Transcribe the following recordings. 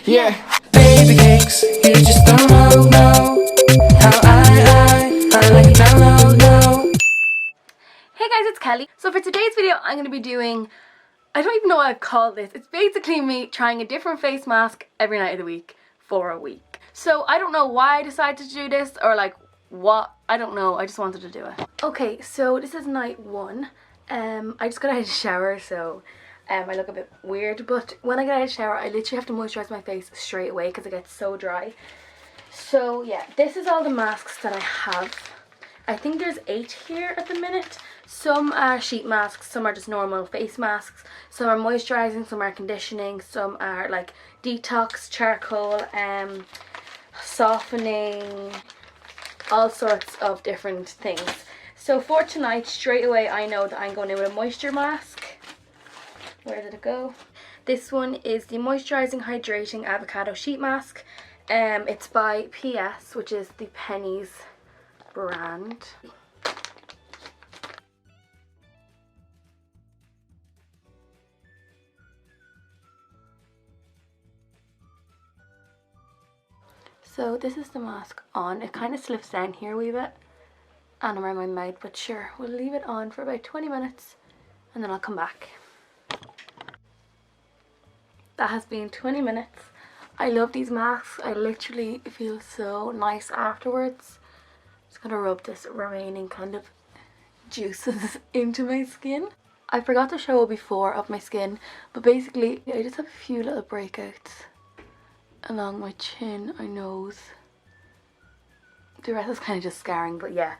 Yeah. Baby cakes, you just don't know how I like it down low, no. Hey guys, it's Kelly. So for today's video, I'm going to be doing, I don't even know what I'd call this. It's basically me trying a different face mask every night of the week for a week. So I don't know why I decided to do this or like what, I don't know. I just wanted to do it. Okay, so this is night one. I just got out of the shower, so I look a bit weird, but when I get out of the shower, I literally have to moisturize my face straight away because it gets so dry. So yeah, this is all the masks that I have. I think there's 8 here at the minute. Some are sheet masks, some are just normal face masks, some are moisturizing, some are conditioning, some are like detox, charcoal, softening, all sorts of different things. So for tonight, straight away, I know that I'm going in with a moisture mask. Where did it go? This one is the Moisturizing Hydrating Avocado Sheet Mask. It's by PS, which is the Pennies brand. So this is the mask on. It kind of slips down here a wee bit and around my mouth, but sure, we'll leave it on for about 20 minutes and then I'll come back. That has been 20 minutes. I love these masks. I literally feel so nice afterwards. Just gonna rub this remaining kind of juices into my skin. I forgot to show a before of my skin, but basically I just have a few little breakouts along my chin, my nose. The rest is kind of just scarring, but yeah,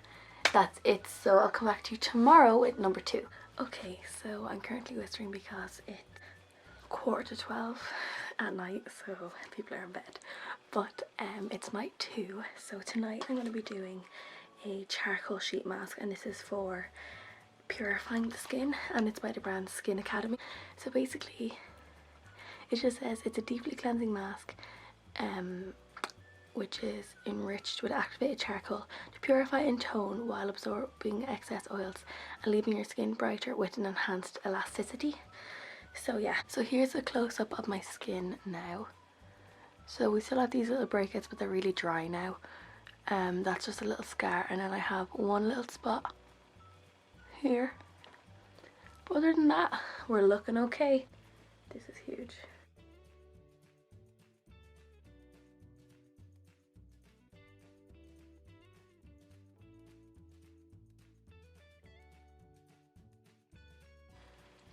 that's it. So I'll come back to you tomorrow with number 2. Okay, so I'm currently whispering because it's 11:45 at night, so people are in bed. But it's night 2, so tonight I'm going to be doing a charcoal sheet mask, and this is for purifying the skin, and it's by the brand Skin Academy. So basically it just says it's a deeply cleansing mask which is enriched with activated charcoal to purify and tone while absorbing excess oils and leaving your skin brighter with an enhanced elasticity. So yeah, so here's a close-up of my skin now. So we still have these little breakouts, but they're really dry now. That's just a little scar, and then I have one little spot here. But other than that, we're looking okay. This is huge.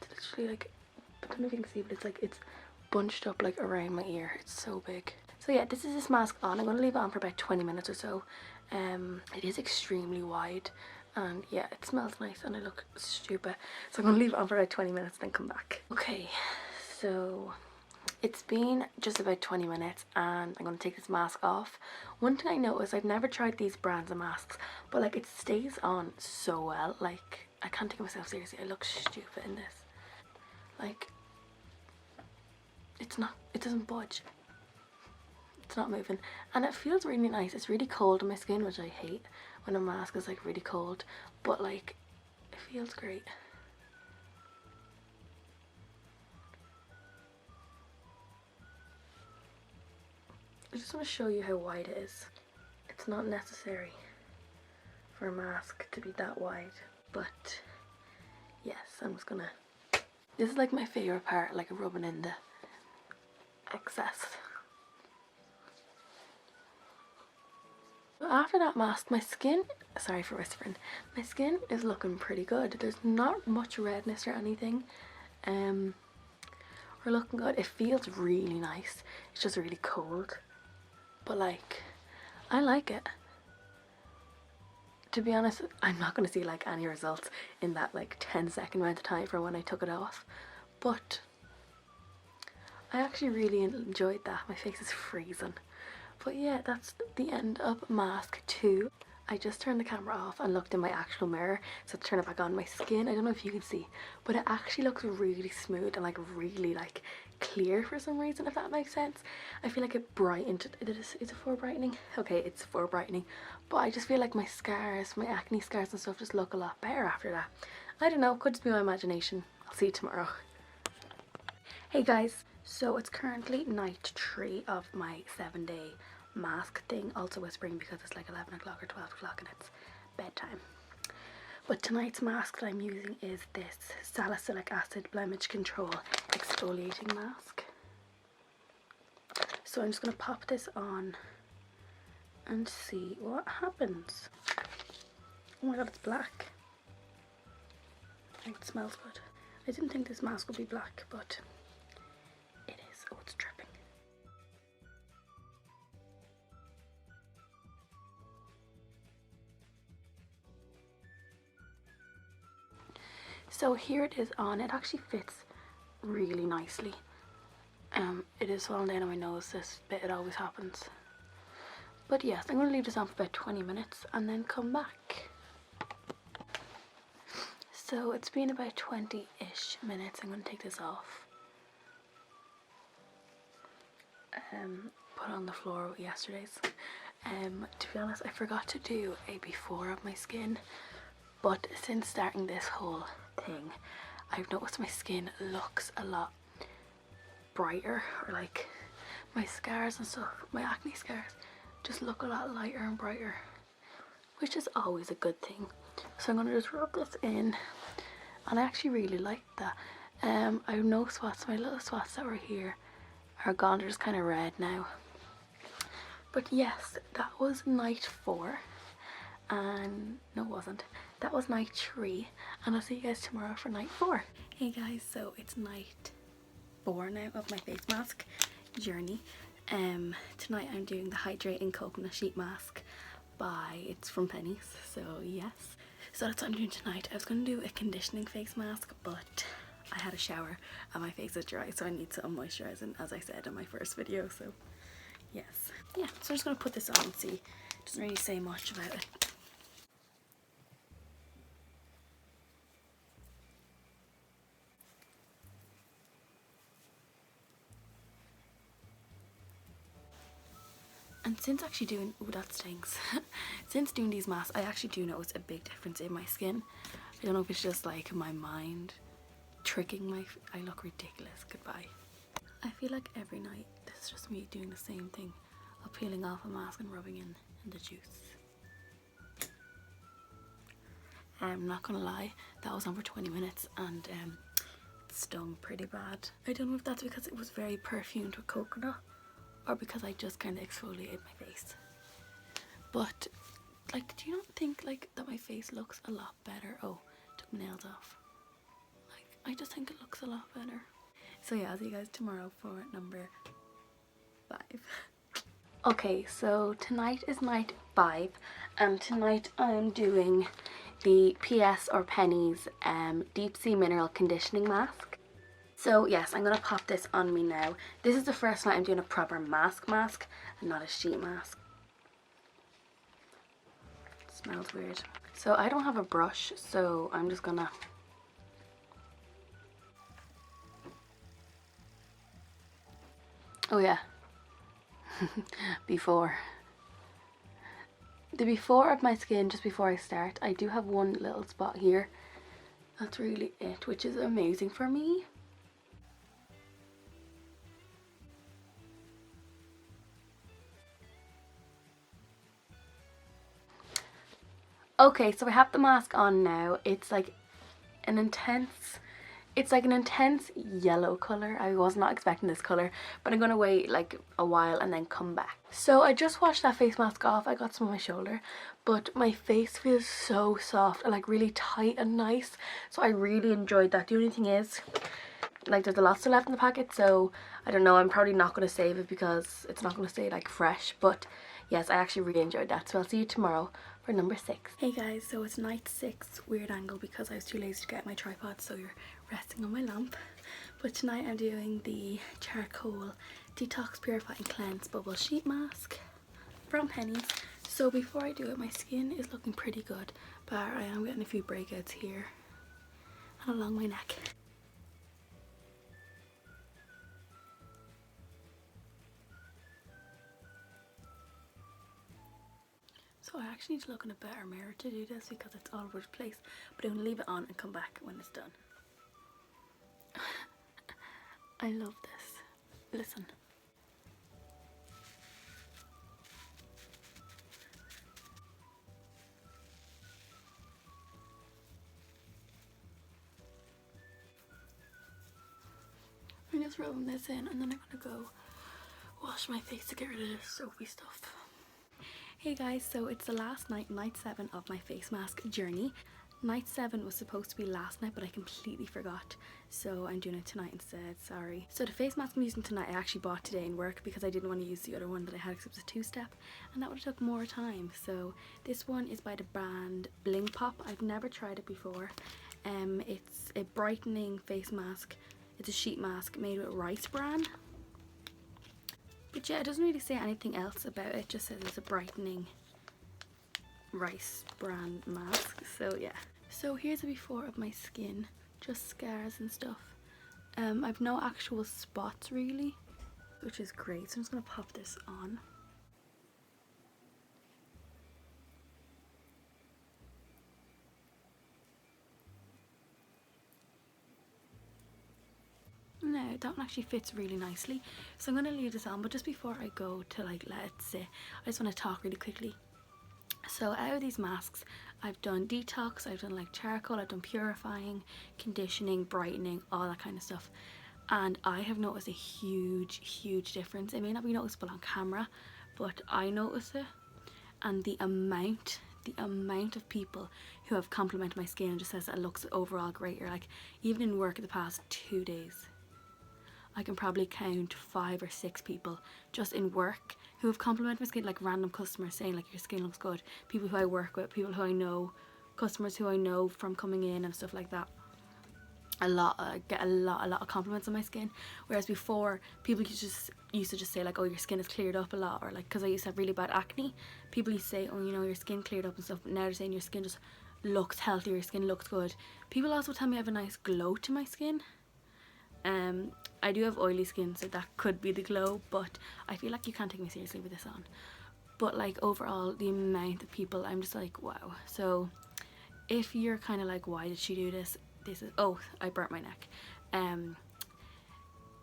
It's literally like, I don't know if you can see, but it's like it's bunched up like around my ear. It's so big. So yeah, this is this mask on. I'm going to leave it on for about 20 minutes or so. It is extremely wide, and yeah, it smells nice and I look stupid. So I'm going to leave it on for about 20 minutes and then come back. Okay, so it's been just about 20 minutes and I'm going to take this mask off. One thing I noticed, I've never tried these brands of masks, but like it stays on so well. Like I can't take myself seriously. I look stupid in this. Like it's not, it doesn't budge. It's not moving, and it feels really nice. It's really cold on my skin, which I hate when a mask is like really cold, but like it feels great. I just want to show you how wide it is. It's not necessary for a mask to be that wide, but yes, I'm just gonna, this is like my favorite part, like rubbing in the excess. After that mask, my skin, sorry for whispering, my skin is looking pretty good. There's not much redness or anything. We're looking good. It feels really nice. It's just really cold, but like I like it. To be honest, I'm not going to see like any results in that like 10-second amount of time from when I took it off, but I actually really enjoyed that. My face is freezing. But yeah, that's the end of mask 2. I just turned the camera off and looked in my actual mirror, so to turn it back on. My skin, I don't know if you can see, but it actually looks really smooth and like really like clear for some reason, if that makes sense. I feel like it brightened. Is it for brightening? Okay, it's for brightening, but I just feel like my scars, my acne scars and stuff just look a lot better after that. I don't know, could just be my imagination. I'll see you tomorrow. Hey guys, So it's currently night 3 of my 7-day mask thing. Also whispering because it's like 11 o'clock or 12 o'clock and it's bedtime. But tonight's mask that I'm using is this salicylic acid blemish control exfoliating mask. So I'm just going to pop this on and see what happens. Oh my god, it's black. It smells good. I didn't think this mask would be black, but it is. Oh, it's dripping. So here it is on. It actually fits really nicely. It is falling down on my nose, this bit, it always happens. But yes, I'm going to leave this on for about 20 minutes and then come back. So it's been about 20-ish minutes. I'm going to take this off. Put on the floor with yesterday's. To be honest, I forgot to do a before of my skin. But since starting this whole thing, I've noticed my skin looks a lot brighter, or like my scars and stuff, my acne scars just look a lot lighter and brighter, which is always a good thing. So I'm going to just rub this in, and I actually really like that. I have no spots. My little spots that were here are gone. They're just kind of red now. But yes, that was night 4, and no, it wasn't. That was night 3, and I'll see you guys tomorrow for night 4. Hey guys, so it's night 4 now of my face mask journey. Tonight I'm doing the Hydrating Coconut Sheet Mask it's from Pennies, so yes. So that's what I'm doing tonight. I was going to do a conditioning face mask, but I had a shower and my face is dry, so I need some moisturizing, as I said in my first video, so yes. Yeah, so I'm just going to put this on and see. It doesn't really say much about it. And since actually doing, oh that stinks, since doing these masks, I actually do notice a big difference in my skin. I don't know if it's just like my mind tricking I look ridiculous, goodbye. I feel like every night this is just me doing the same thing of peeling off a mask and rubbing in the juice. I'm not gonna lie, that was on for 20 minutes and it stung pretty bad. I don't know if that's because it was very perfumed with coconut, or because I just kind of exfoliated my face. But like, do you not think like that my face looks a lot better? Oh, took my nails off. Like, I just think it looks a lot better. So yeah, I'll see you guys tomorrow for number 5. Okay, so tonight is night 5, and tonight I'm doing the PS or Pennies Deep Sea Mineral Conditioning Mask. So yes, I'm going to pop this on me now. This is the first night I'm doing a proper mask and not a sheet mask. It smells weird. So I don't have a brush, so I'm just gonna... Oh yeah. Before. The before of my skin, just before I start, I do have one little spot here. That's really it, which is amazing for me. Okay, so I have the mask on now. It's like an intense yellow colour. I was not expecting this colour, but I'm going to wait like a while and then come back. So I just washed that face mask off. I got some on my shoulder, but my face feels so soft and like really tight and nice. So I really enjoyed that. The only thing is, like, there's a lot still left in the packet, so I don't know, I'm probably not going to save it because it's not going to stay like fresh. But yes, I actually really enjoyed that. So I'll see you tomorrow for number 6. Hey guys, so it's night 6, weird angle because I was too lazy to get my tripod, so you're resting on my lamp. But tonight I'm doing the charcoal Detox Purifying Cleanse Bubble Sheet Mask from Pennies. So before I do it, my skin is looking pretty good, but I am getting a few breakouts here and along my neck. So I actually need to look in a better mirror to do this because it's all over the place, but I'm going to leave it on and come back when it's done. I love this. Listen. I'm just rubbing this in and then I'm gonna go wash my face to get rid of this soapy stuff. Hey guys, so it's the last night, night 7 of my face mask journey. Night 7 was supposed to be last night, but I completely forgot, so I'm doing it tonight instead, sorry. So the face mask I'm using tonight I actually bought today in work because I didn't want to use the other one that I had because it was a 2-step and that would have took more time. So this one is by the brand Bling Pop. I've never tried it before. It's a brightening face mask. It's a sheet mask made with rice bran. But yeah, it doesn't really say anything else about it. It just says it's a brightening rice bran mask. So yeah. So here's a before of my skin. Just scars and stuff. I've no actual spots really, which is great. So I'm just going to pop this on. No, that one actually fits really nicely, so I'm going to leave this on, but just before I go to like let it sit, I just want to talk really quickly. So out of these masks, I've done Detox, I've done like charcoal, I've done Purifying, conditioning, brightening, all that kind of stuff, and I have noticed a huge difference. It may not be noticeable on camera, but I notice it, and the amount of people who have complimented my skin and just says that it looks overall great, or like even in work the past 2 days, I can probably count 5 or 6 people just in work who have complimented my skin, like random customers saying like your skin looks good, people who I work with, people who I know, customers who I know from coming in and stuff like that. I get a lot of compliments on my skin, whereas before people used to just say like, oh, your skin has cleared up a lot, or like, because I used to have really bad acne, people used to say, oh, you know, your skin cleared up and stuff, but now they're saying your skin just looks healthier, your skin looks good. People also tell me I have a nice glow to my skin. I do have oily skin, so that could be the glow, but I feel like you can't take me seriously with this on. But like overall, the amount of people, I'm just like, wow. So if you're kind of like, why did she do this? This is, oh, I burnt my neck.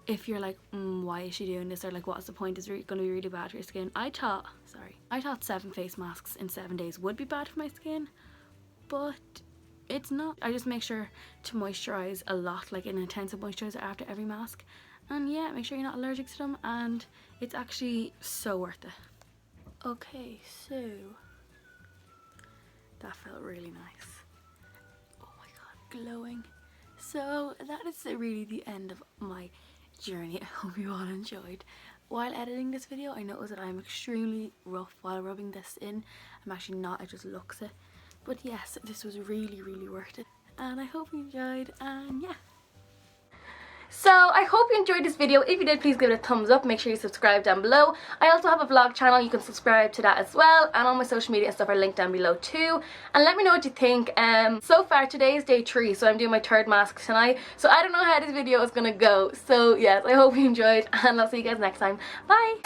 If you're like, why is she doing this, or like, what's the point, is it going to be really bad for your skin? I thought 7 face masks in 7 days would be bad for my skin, but it's not. I just make sure to moisturize a lot, like an intensive moisturizer after every mask, and yeah, make sure you're not allergic to them, and it's actually so worth it. Okay, so that felt really nice. Oh my god, glowing. So that is really the end of my journey. I hope you all enjoyed. While editing this video, I noticed that I'm extremely rough while rubbing this in. I'm actually not, it just looks it. But yes, this was really worth it, and I hope you enjoyed, and yeah. So I hope you enjoyed this video. If you did, please give it a thumbs up. Make sure you subscribe down below. I also have a vlog channel. You can subscribe to that as well, and all my social media and stuff are linked down below too. And let me know what you think. So far today is day 3, so I'm doing my 3rd mask tonight, so I don't know how this video is gonna go. So yes, I hope you enjoyed, and I'll see you guys next time. Bye.